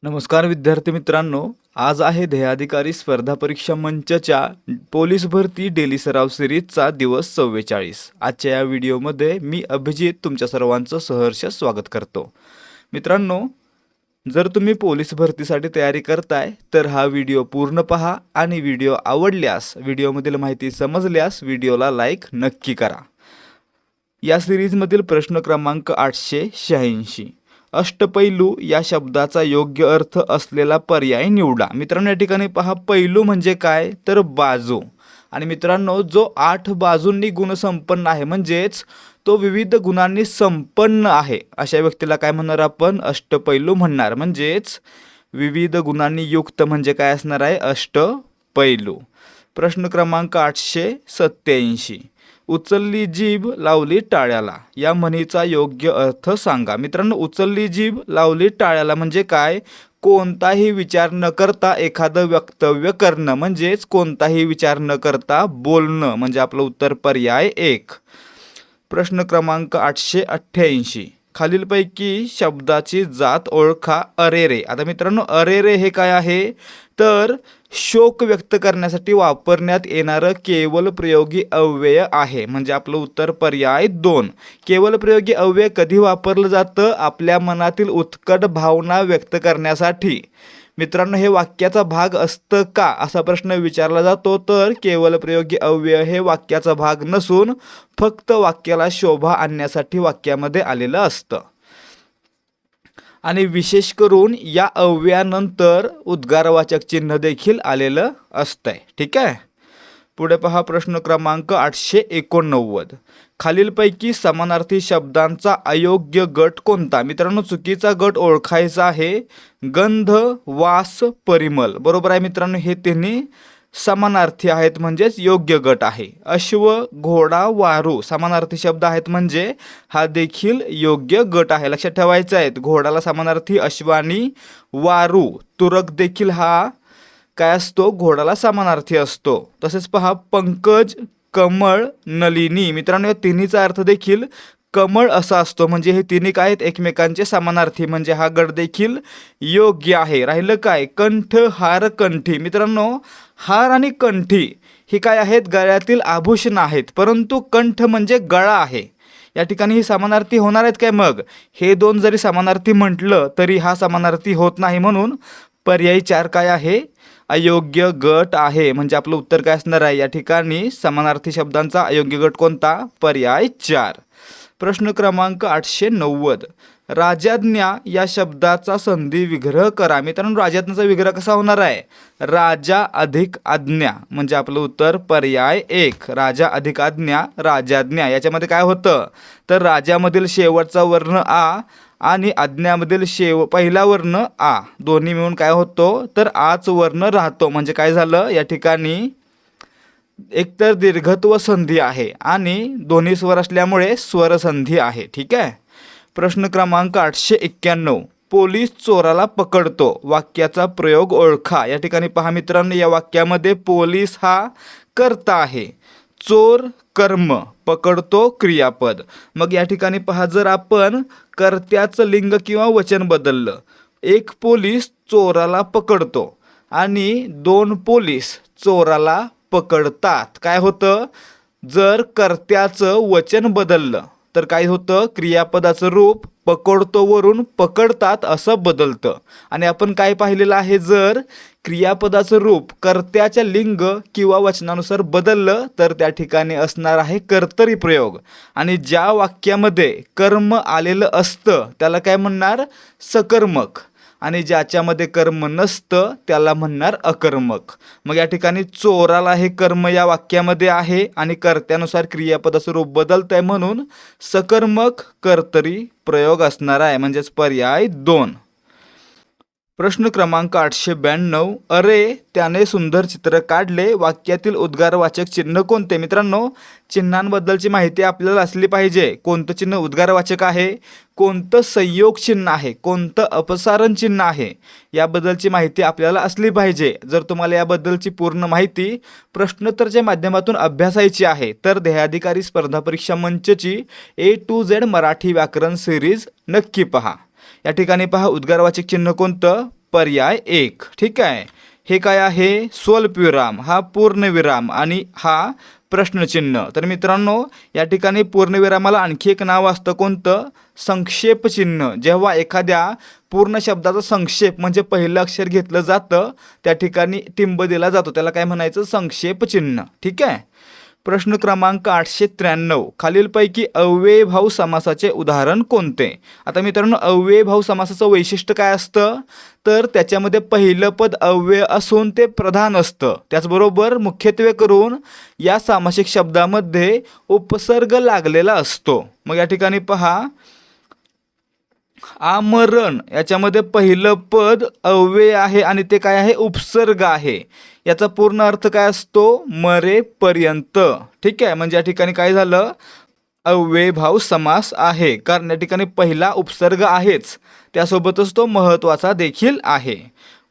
नमस्कार विद्यार्थी मित्रांनो, आज आहे ध्येयाधिकारी स्पर्धा परीक्षा मंचच्या पोलीस भरती डेली सराव सिरीजचा दिवस 44। आजच्या या व्हिडिओमध्ये मी अभिजित तुमच्या सर्वांचं सहर्ष स्वागत करतो। मित्रांनो, जर तुम्ही पोलीस भरतीसाठी तयारी करताय तर हा व्हिडिओ पूर्ण पहा आणि व्हिडिओ आवडल्यास, व्हिडिओमधील माहिती समजल्यास व्हिडिओला लाईक नक्की करा। या सिरीजमधील प्रश्न क्रमांक 886, अष्टपैलू या शब्दाचा योग्य अर्थ असलेला पर्याय निवडा। मित्रांनो, या ठिकाणी पहा, पैलू म्हणजे काय तर बाजू, आणि मित्रांनो जो 8 बाजूंनी गुणसंपन्न आहे म्हणजेच तो विविध गुणांनी संपन्न आहे, अशा व्यक्तीला काय म्हणणार आपण? अष्टपैलू म्हणणार। म्हणजेच विविध गुणांनी युक्त म्हणजे काय असणार आहे? अष्टपैलू। प्रश्न क्रमांक 887, उचलली जीभ लावली टाळ्याला या म्हणीचा योग्य अर्थ सांगा। मित्रांनो, उचलली जीभ लावली टाळ्याला म्हणजे काय? कोणताही विचार न करता एखादं वक्तव्य करणं, म्हणजेच कोणताही विचार न करता बोलणं, म्हणजे आपलं उत्तर पर्याय 1। प्रश्न क्रमांक 888, खालीलपैकी शब्दाची जात ओळखा। अरेरे। आता मित्रांनो, अरेरे हे काय आहे तर शोक व्यक्त करण्यासाठी वापरण्यात येणारं केवल प्रयोगी अव्यय आहे, म्हणजे आपलं उत्तर पर्याय 2। केवल प्रयोगी अव्यय कधी वापरलं जातं? आपल्या मनातील उत्कट भावना व्यक्त करण्यासाठी। मित्रांनो, हे वाक्याचा भाग असतं का असा प्रश्न विचारला जातो, तर केवल प्रयोगी अव्यय हे वाक्याचा भाग नसून फक्त वाक्याला शोभा आणण्यासाठी वाक्यामध्ये आलेलं असतं, आणि विशेष करून या अव्ययानंतर उद्गारवाचक चिन्ह देखील आलेलं असतंय। ठीक आहे, पुढे पहा प्रश्न क्रमांक 889, खालीलपैकी समानार्थी शब्दांचा अयोग्य गट कोणता? मित्रांनो, चुकीचा गट ओळखायचा आहे। गंध, वास, परिमल। बरोबर आहे मित्रांनो, हे तिन्ही समानार्थी आहेत म्हणजेच योग्य गट आहे। अश्व, घोडा, वारू समानार्थी शब्द आहेत म्हणजे हा देखील योग्य गट आहे। लक्षात ठेवायचं आहे, घोडाला समानार्थी अश्व आणि वारू। तुरक देखील हा काय असतो? घोडाला समानार्थी असतो। तसेच पहा, पंकज, कमळ, नलिनी। मित्रांनो, या तिन्हीचा अर्थ देखील कमळ असा असतो, म्हणजे हे तिन्ही काय आहेत? एकमेकांचे समानार्थी, म्हणजे हा गट देखील योग्य आहे। राहिलं काय? कंठ, हार, कंठी। मित्रांनो, हार आणि कंठी ही काय आहेत? गळ्यातील आभूषण आहेत, परंतु कंठ म्हणजे गळा आहे। या ठिकाणी ही समानार्थी होणार आहेत काय? मग हे दोन जरी समानार्थी म्हटलं तरी हा समानार्थी होत नाही, म्हणून पर्याय 4 काय आहे? अयोग्य गट आहे। म्हणजे आपलं उत्तर काय असणार आहे? या ठिकाणी समानार्थी शब्दांचा अयोग्य गट कोणता? पर्याय 4। प्रश्न क्रमांक 890, राजाज्ञा या शब्दाचा संधी विग्रह करा। मित्रांनो, राजाज्ञाचा विग्रह कसा होणार आहे? राजा अधिक आज्ञा, म्हणजे आपलं उत्तर पर्याय 1। राजा अधिक आज्ञा, राजाज्ञा। याच्यामध्ये काय होतं तर राजामधील शेवटचा वर्ण आ आणि आज्ञामधील पहिला वर्ण आ दोन्ही मिळून काय होतो तर आच वर्ण राहतो, म्हणजे काय झालं? या ठिकाणी एकतर दीर्घत्व संधी आहे आणि दोन्ही स्वर असल्यामुळे स्वर संधी आहे। ठीक आहे, प्रश्न क्रमांक 891, पोलीस चोराला पकडतो वाक्याचा प्रयोग ओळखा। या ठिकाणी पहा मित्रांनो, या वाक्यामध्ये पोलीस हा कर्ता आहे, चोर कर्म, पकडतो क्रियापद। मग या ठिकाणी पहा, जर आपण कर्त्याचं लिंग किंवा वचन बदललं, एक पोलीस चोराला पकडतो आणि 2 पोलीस चोराला पकडतात, काय होतं? जर कर्त्याचं वचन बदललं तर काय होतं? क्रियापदाचं रूप पकडतो वरून पकडतात असं बदलतं। आणि आपण काय पाहिलेलं आहे, जर क्रियापदाचं रूप कर्त्याच्या लिंग किंवा वचनानुसार बदललं तर त्या ठिकाणी असणार आहे कर्तरी प्रयोग, आणि ज्या वाक्यामध्ये कर्म आलेलं असतं त्याला काय म्हणणार? सकर्मक, आणि ज्याच्यामध्ये कर्म नसतं त्याला म्हणणार अकर्मक। मग या ठिकाणी चोराला हे कर्म या वाक्यामध्ये आहे आणि कर्त्यानुसार क्रियापदाचं रूप बदलतंय, म्हणून सकर्मक कर्तरी प्रयोग असणार आहे, म्हणजेच पर्याय 2। प्रश्न क्रमांक 892, अरे त्याने सुंदर चित्र काढले वाक्यातील उद्गारवाचक चिन्ह कोणते? मित्रांनो, चिन्हांबद्दलची माहिती आपल्याला असली पाहिजे। कोणतं चिन्ह उद्गारवाचक आहे, कोणतं संयोग चिन्ह आहे, कोणतं अपसारण चिन्ह आहे, याबद्दलची माहिती आपल्याला असली पाहिजे। जर तुम्हाला याबद्दलची पूर्ण माहिती प्रश्नोत्तराच्या माध्यमातून अभ्यासायची आहे तर ध्येयाधिकारी स्पर्धा परीक्षा मंचची A to Z मराठी व्याकरण सिरीज नक्की पहा। या ठिकाणी पहा, उद्गारवाचक चिन्ह कोणतं? पर्याय 1. ठीक आहे. हे काय आहे? स्वल्पविराम, हा पूर्णविराम आणि हा प्रश्नचिन्ह. तर मित्रांनो, या ठिकाणी पूर्णविरामाला आणखी एक नाव असतं, कोणतं? संक्षेप चिन्ह. जेव्हा एखाद्या पूर्ण शब्दाचा संक्षेप म्हणजे पहिलं अक्षर घेतलं जातं, त्या ठिकाणी टिंब दिला जातो, त्याला काय म्हणायचं? संक्षेप चिन्ह. ठीक आहे. प्रश्न क्रमांक 893. खालीलपैकी अव्ययभाव समासाचे उदाहरण कोणते? आता मित्रांनो, अव्ययभाव समासाचं वैशिष्ट्य काय असतं? तर त्याच्यामध्ये पहिलं पद अव्यय असून ते प्रधान असतं. त्याचबरोबर मुख्यत्वे करून या सामासिक शब्दामध्ये उपसर्ग लागलेला असतो. मग या ठिकाणी पहा, आमरण याच्यामध्ये पहिलं पद अव्यय आहे आणि ते काय आहे? उपसर्ग आहे. याचा पूर्ण अर्थ काय असतो? मरेपर्यंत. ठीक आहे. म्हणजे या ठिकाणी काय झालं? अव्ययभाव समास आहे, कारण या ठिकाणी पहिला उपसर्ग आहेच, त्यासोबतच तो महत्त्वाचा देखील आहे.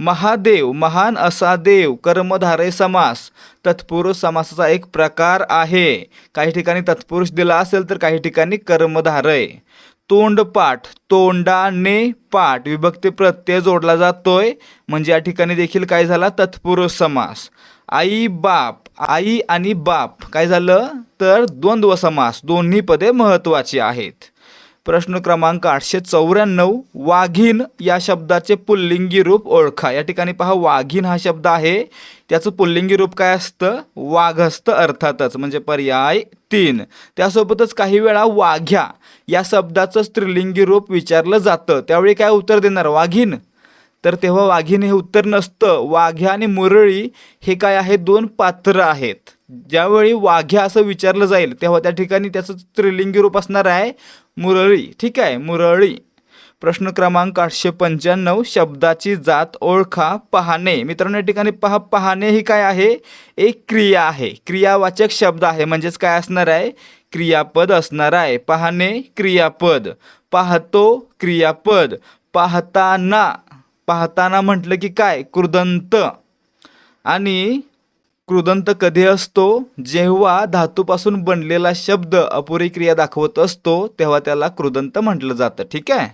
महादेव, महान असा देव, कर्मधारय समास तत्पुरुष समासाचा एक प्रकार आहे. काही ठिकाणी तत्पुरुष दिला असेल तर काही ठिकाणी कर्मधारय. तोंडपाठ, तोंडाने पाठ, विभक्ती प्रत्यय जोडला जातोय, म्हणजे या ठिकाणी देखील काय झाला? तत्पुरुष समास. आई बाप, आई आणि बाप काय झालं? तर द्वंद्व समास. दोन्ही पदे महत्त्वाची आहेत. प्रश्न क्रमांक 894. वाघीण या शब्दाचे पुल्लिंगी रूप ओळखा. या ठिकाणी पहा, वाघीण हा शब्द आहे, त्याचं पुल्लिंगी रूप काय असतं? वाघ असतं अर्थातच, म्हणजे पर्याय 3. त्यासोबतच काही वेळा वाघ्या या शब्दाचं स्त्रीलिंगी रूप विचारलं जातं, त्यावेळी काय उत्तर देणार? वाघीण. तर तेव्हा वाघीण हे उत्तर नसतं. वाघ्या आणि मुरळी हे काय आहे? 2 पात्र आहेत. ज्यावेळी वाघ्या असं विचारलं जाईल तेव्हा त्या ठिकाणी त्याचं स्त्रीलिंगी रूप असणार आहे मुरळी. ठीक आहे, मुरळी. प्रश्न क्रमांक 895. शब्दाची जात ओळखा. पाहणे. मित्रांनो, या ठिकाणी पहा, पाहणे ही काय आहे? एक क्रिया आहे, क्रियावाचक शब्द आहे, म्हणजेच काय असणार आहे? क्रियापद असणार आहे. पाहणे क्रियापद, पाहतो क्रियापद, पाहताना, पाहताना म्हटलं की काय? कृदंत. आणि कृदंत कधी असतो? जेव्हा धातूपासून बनलेला शब्द अपुरी क्रिया दाखवत असतो तेव्हा त्याला कृदंत म्हटलं जातं. ठीक आहे.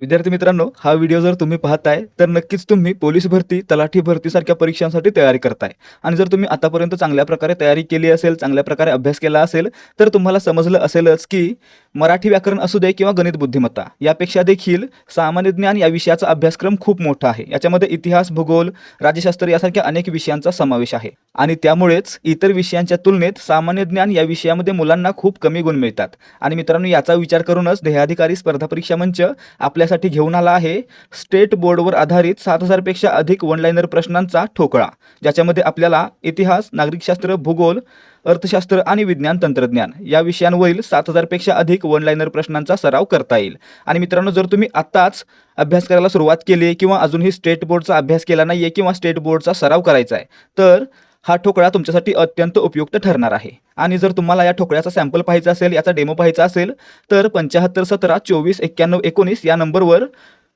विद्यार्थी मित्रांनो, हा व्हिडिओ जर तुम्ही पाहताय तर नक्कीच तुम्ही पोलीस भरती, तलाठी भरतीसारख्या परीक्षांसाठी तयारी करताय. आणि जर तुम्ही आतापर्यंत चांगल्या प्रकारे तयारी केली असेल, चांगल्या प्रकारे अभ्यास केला असेल, तर तुम्हाला समजलं असेलच की मराठी व्याकरण असू दे किंवा गणित बुद्धिमत्ता यापेक्षा देखील सामान्य ज्ञान या विषयाचा अभ्यासक्रम खूप मोठा आहे. याच्यामध्ये इतिहास, भूगोल, राज्यशास्त्र यासारख्या अनेक विषयांचा समावेश आहे. आणि त्यामुळेच इतर विषयांच्या तुलनेत सामान्य ज्ञान या विषयामध्ये मुलांना खूप कमी गुण मिळतात. आणि मित्रांनो, याचा विचार करूनच ध्येयाधिकारी स्पर्धा परीक्षा मंच आपल्यासाठी घेऊन आला आहे स्टेट बोर्डवर आधारित 7000 पेक्षा अधिक वन लाइनर प्रश्नांचा ठोकळा, ज्याच्यामध्ये आपल्याला इतिहास, नागरिकशास्त्र, भूगोल, अर्थशास्त्र आणि विज्ञान तंत्रज्ञान या विषयांवरील 7000 पेक्षा अधिक वन लाइनर प्रश्नांचा सराव करता येईल. आणि मित्रांनो, जर तुम्ही आताच अभ्यास करायला सुरुवात केली आहे किंवा अजूनही स्टेट बोर्डचा अभ्यास केला नाही आहे किंवा स्टेट बोर्डचा सराव करायचा आहे, तर हा ठोकळा तुमच्यासाठी अत्यंत उपयुक्त ठरणार आहे. आणि जर तुम्हाला या ठोकळ्याचा सॅम्पल पाहायचा असेल, याचा डेमो पाहायचा असेल, तर 75 17 24 91 19 या नंबरवर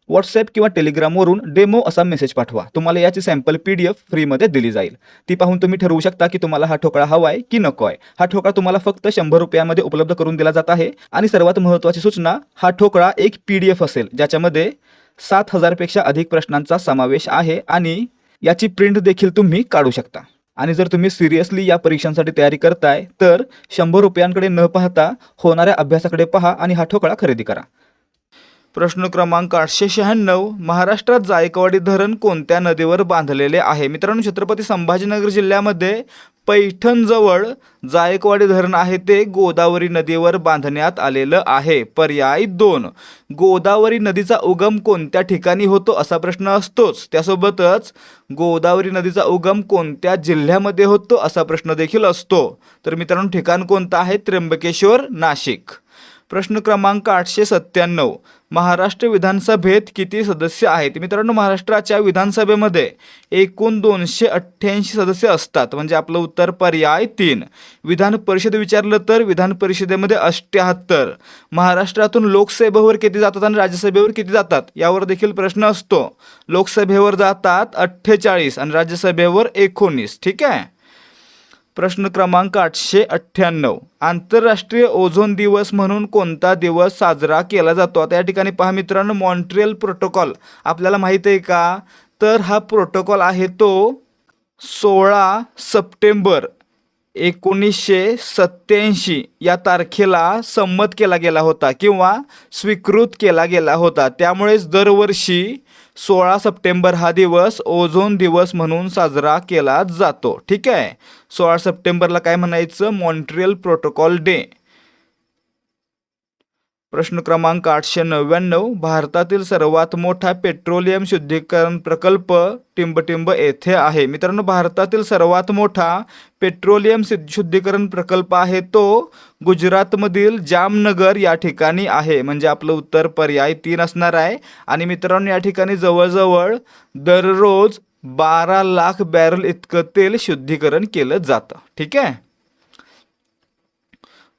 व्हॉट्सॲप किंवा टेलिग्रामवरून डेमो असा मेसेज पाठवा. तुम्हाला याची सॅम्पल PDF फ्रीमध्ये दिली जाईल. ती पाहून तुम्ही ठरवू शकता की तुम्हाला हा ठोकळा हवा आहे की नको आहे. हा ठोकळा तुम्हाला फक्त 100 रुपयांमध्ये उपलब्ध करून दिला जात आहे. आणि सर्वात महत्त्वाची सूचना, हा ठोकळा एक PDF असेल, ज्याच्यामध्ये 7000 पेक्षा अधिक प्रश्नांचा समावेश आहे आणि याची प्रिंट देखील तुम्ही काढू शकता. आणि जर तुम्ही सिरियसली या परीक्षांसाठी तयारी करताय तर 100 रुपयांकडे न पाहता होणाऱ्या अभ्यासाकडे पहा आणि हा ठोकळा खरेदी करा. प्रश्न क्रमांक 896. महाराष्ट्रात जायकवाडी धरण कोणत्या नदीवर बांधलेले आहे? मित्रांनो, छत्रपती संभाजीनगर जिल्ह्यामध्ये पैठणजवळ जायकवाडी धरण आहे, ते गोदावरी नदीवर बांधण्यात आलेलं आहे. पर्याय 2. गोदावरी नदीचा उगम कोणत्या ठिकाणी होतो असा प्रश्न असतोच. त्यासोबतच गोदावरी नदीचा उगम कोणत्या जिल्ह्यामध्ये होतो असा प्रश्न देखील असतो. तर मित्रांनो, ठिकाण कोणतं आहे? त्र्यंबकेश्वर, नाशिक. प्रश्न क्रमांक 897. महाराष्ट्र विधानसभेत किती सदस्य आहेत? मित्रांनो, महाराष्ट्राच्या विधानसभेमध्ये एकूण 288 सदस्य असतात, म्हणजे आपलं उत्तर पर्याय 3. विधान परिषद विचारलं तर विधान परिषदेमध्ये 78. महाराष्ट्रातून लोकसभेवर किती जातात आणि राज्यसभेवर किती जातात यावर देखील प्रश्न असतो. लोकसभेवर जातात 48 आणि राज्यसभेवर 19. ठीक आहे. प्रश्न क्रमांक 898, आंतरराष्ट्रीय ओझोन दिवस म्हणून कोणता दिवस साजरा केला जातो? आता या ठिकाणी पहा मित्रांनो, मॉन्ट्रियल प्रोटोकॉल आपल्याला माहीत आहे का? तर हा प्रोटोकॉल आहे तो 16 सप्टेंबर 1987 या तारखेला संमत केला गेला होता किंवा स्वीकृत केला गेला होता. त्यामुळेच दरवर्षी 16 सप्टेंबर हा दिवस ओझोन दिवस म्हणून साजरा केला जातो. ठीक आहे, 16 सप्टेंबरला काय म्हणायचं? Montreal protocol day. प्रश्न क्रमांक 899, भारतातील सर्वात मोठा पेट्रोलियम शुद्धीकरण प्रकल्प टिंबटिंब येथे आहे. मित्रांनो, भारतातील सर्वात मोठा पेट्रोलियम शुद्धीकरण प्रकल्प आहे तो गुजरातमधील जामनगर या ठिकाणी आहे. म्हणजे आपलं उत्तर पर्याय 3 असणार आहे. आणि मित्रांनो, या ठिकाणी जवळजवळ दररोज 12 लाख बॅरल इतकं तेल शुद्धीकरण केलं जातं. ठीक आहे.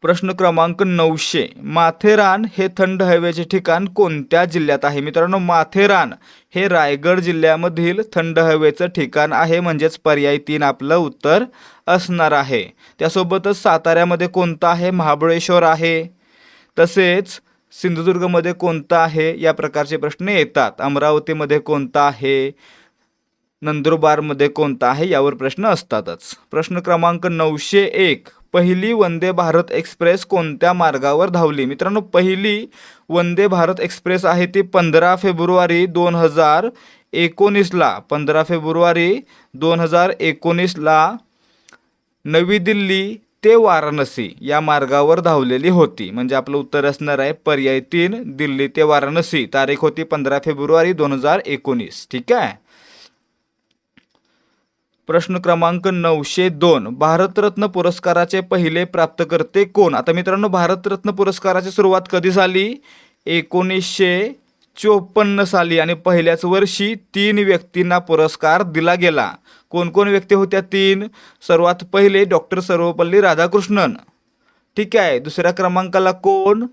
प्रश्न क्रमांक 900, माथेरान हे थंड हवेचे ठिकाण कोणत्या जिल्ह्यात आहे? मित्रांनो, माथेरान हे रायगड जिल्ह्यामधील थंड हवेचं ठिकाण आहे. म्हणजेच पर्याय 3 आपलं उत्तर असणार आहे. त्यासोबतच साताऱ्यामध्ये कोणतं आहे? महाबळेश्वर आहे. तसेच सिंधुदुर्गमध्ये कोणतं आहे? या प्रकारचे प्रश्न येतात. अमरावतीमध्ये कोणतं आहे? नंदुरबारमध्ये कोणतं आहे? यावर प्रश्न असतातच. प्रश्न क्रमांक 901, पहिली वंदे भारत एक्सप्रेस कोणत्या मार्गावर धावली? मित्रांनो, पहिली वंदे भारत एक्सप्रेस आहे ती 15 फेब्रुवारी 2019ला 15 फेब्रुवारी 2019ला नवी दिल्ली ते वाराणसी या मार्गावर धावलेली होती. म्हणजे आपलं उत्तर असणार आहे पर्याय 3, दिल्ली ते वाराणसी. तारीख होती 15 फेब्रुवारी 2019. ठीक आहे. प्रश्न क्रमांक 902, भारतरत्न पुरस्काराचे पहिले प्राप्तकर्ते कोण? आता मित्रांनो, भारतरत्न पुरस्काराची सुरुवात कधी झाली? 1954 साली. आणि पहिल्याच वर्षी 3 व्यक्तींना पुरस्कार दिला गेला. कोण कोण व्यक्ती होत्या 3? सर्वात पहिले डॉक्टर सर्वपल्ली राधाकृष्णन. ठीक आहे. दुसऱ्या क्रमांकाला कोण?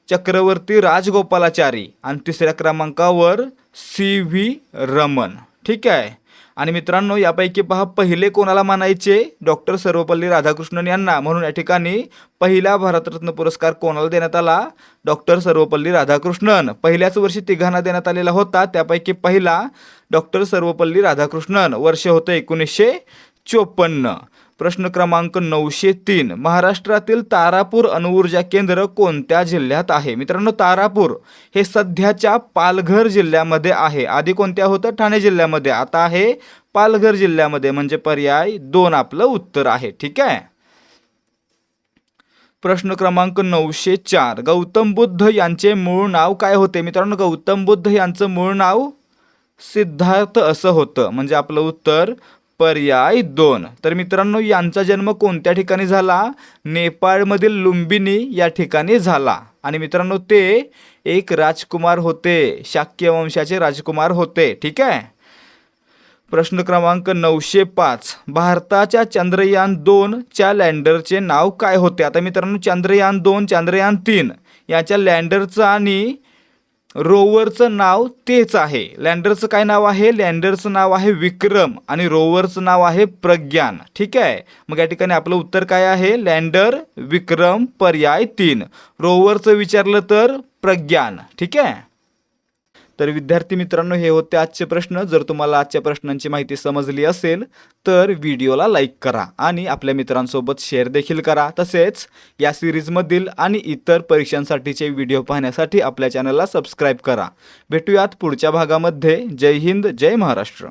चक्रवर्ती राजगोपालाचारी. आणि तिसऱ्या क्रमांकावर CV रमन. ठीक आहे. आणि मित्रांनो, यापैकी पहा पहिले कोणाला मानायचे? डॉक्टर सर्वपल्ली राधाकृष्णन यांना. म्हणून या ठिकाणी पहिला भारतरत्न पुरस्कार कोणाला देण्यात आला? डॉक्टर सर्वपल्ली राधाकृष्णन. पहिल्याच वर्षी तिघांना देण्यात आलेला होता. त्यापैकी पहिला डॉक्टर सर्वपल्ली राधाकृष्णन. वर्ष होतं 1954. प्रश्न क्रमांक 903, महाराष्ट्रातील तारापूर अणुऊर्जा केंद्र कोणत्या जिल्ह्यात आहे? मित्रांनो, तारापूर हे सध्याच्या पालघर जिल्ह्यामध्ये आहे. आधी कोणत्या होतं? ठाणे जिल्ह्यामध्ये. आता आहे पालघर जिल्ह्यामध्ये. म्हणजे पर्याय 2 आपलं उत्तर आहे. ठीक आहे. प्रश्न क्रमांक 904, गौतम बुद्ध यांचे मूळ नाव काय होते? मित्रांनो, गौतम बुद्ध यांचं मूळ नाव सिद्धार्थ असं होतं. म्हणजे आपलं उत्तर पर्याय 2. तर मित्रांनो, यांचा जन्म कोणत्या ठिकाणी झाला? नेपाळमधील लुंबिनी या ठिकाणी झाला. आणि मित्रांनो, ते एक राजकुमार होते, शाक्य वंशाचे राजकुमार होते. ठीक आहे. प्रश्न क्रमांक 905, भारताच्या चंद्रयान 2 च्या लँडरचे नाव काय होते? आता मित्रांनो, चंद्रयान 2, चंद्रयान 3 याच्या लँडरचं आणि रोवरचं नाव तेच आहे. लँडरचं काय नाव आहे? लँडरचं नाव आहे विक्रम आणि रोवरचं नाव आहे प्रज्ञान. ठीक आहे. मग या ठिकाणी आपलं उत्तर काय आहे? लँडर, विक्रम, पर्याय 3. रोवरचं विचारलं तर प्रज्ञान. ठीक आहे. तर विद्यार्थी मित्रांनो, हे होते आजचे प्रश्न. जर तुम्हाला आजच्या प्रश्नांची माहिती समजली असेल तर व्हिडिओला लाईक करा आणि आपल्या मित्रांसोबत शेअर देखील करा. तसेच या सिरीजमधील आणि इतर परीक्षांसाठीचे व्हिडिओ पाहण्यासाठी आपल्या चॅनलला सबस्क्राईब करा. भेटूयात पुढच्या भागामध्ये. जय हिंद, जय महाराष्ट्र.